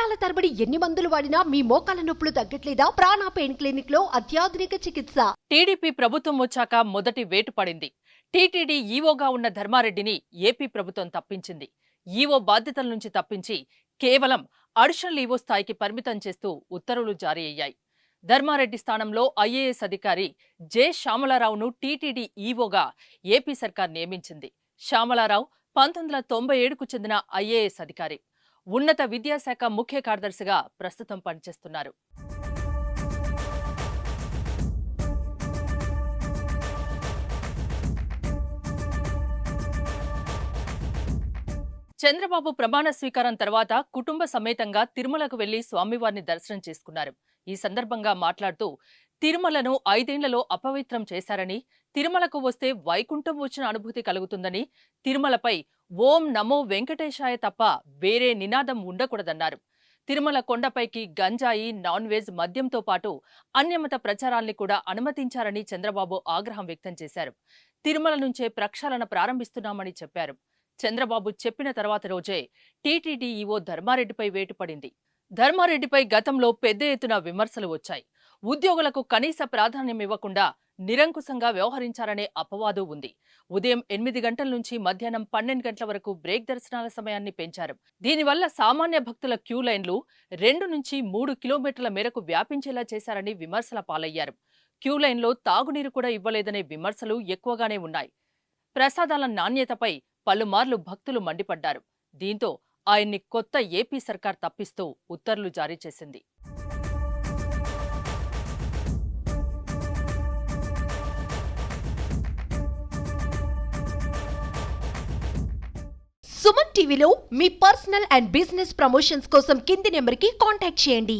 సంవత్సరాల తరబడి ఎన్ని మందులు వాడినా మీ మోకాల నొప్పులు తగ్గట్లేదా? ప్రాణ పెయిన్ క్లినిక్ లో అత్యాధునిక చికిత్స. టీడీపీ ప్రభుత్వం వచ్చాక మొదటి వేటు పడింది. టీటీడీ ఈవోగా ఉన్న ధర్మారెడ్డిని ఏపీ ప్రభుత్వం తప్పించింది. ఈవో బాధ్యతల నుంచి తప్పించి కేవలం అడిషనల్ ఈవో స్థాయికి పరిమితం చేస్తూ ఉత్తర్వులు జారీ అయ్యాయి. ధర్మారెడ్డి స్థానంలో ఐఏఎస్ అధికారి జె శ్యామలారావును టీటీడీ ఈవోగా ఏపీ సర్కార్ నియమించింది. శ్యామలారావు 1997కు చెందిన ఐఏఎస్ అధికారి. ఉన్నత విద్యాశాఖ ముఖ్య కార్యదర్శిగా ప్రస్తుతం పనిచేస్తున్నారు. చంద్రబాబు ప్రమాణ స్వీకారం తర్వాత కుటుంబ సమేతంగా తిరుమలకు వెళ్లి స్వామివారిని దర్శనం చేసుకున్నారు. ఈ సందర్భంగా మాట్లాడుతూ తిరుమలను 5 ఏళ్లలో అపవిత్రం చేశారని, తిరుమలకు వస్తే వైకుంఠం వచ్చిన అనుభూతి కలుగుతుందని, తిరుమలపై ఓం నమో వెంకటేశాయ తప్ప వేరే నినాదం ఉండకూడదన్నారు. తిరుమల కొండపైకి గంజాయి, నాన్ వెజ్, మద్యంతో పాటు అన్యమత ప్రచారాల్ని కూడా అనుమతించారని చంద్రబాబు ఆగ్రహం వ్యక్తం చేశారు. తిరుమల నుంచే ప్రక్షాళన ప్రారంభిస్తున్నామని చెప్పారు. చంద్రబాబు చెప్పిన తర్వాత రోజే టీటీడీ ఈవో ధర్మారెడ్డిపై వేటు పడింది. ధర్మారెడ్డిపై గతంలో పెద్ద ఎత్తున విమర్శలు వచ్చాయి. ఉద్యోగులకు కనీస ప్రాధాన్యం ఇవ్వకుండా నిరంకుశంగా వ్యవహరించారనే అపవాదు ఉంది. ఉదయం 8 గంటల నుంచి మధ్యాహ్నం 12 గంటల వరకు బ్రేక్ దర్శనాల సమయాన్ని పెంచారు. దీనివల్ల సామాన్య భక్తుల క్యూ లైన్లు 2 నుంచి 3 కిలోమీటర్ల మేరకు వ్యాపించేలా చేశారని విమర్శల పాలయ్యారు. క్యూ లైన్లో తాగునీరు కూడా ఇవ్వలేదనే విమర్శలు ఎక్కువగానే ఉన్నాయి. ప్రసాదాల నాణ్యతపై పలుమార్లు భక్తులు మండిపడ్డారు. దీంతో ఆయన్ని కొత్త ఏపీ సర్కార్ తప్పిస్తూ ఉత్తర్వులు జారీ చేసింది. సుమన్ టీవీలో మీ పర్సనల్ అండ్ బిజినెస్ ప్రమోషన్స్ కోసం కింది నెంబర్కి కాంటాక్ట్ చేయండి.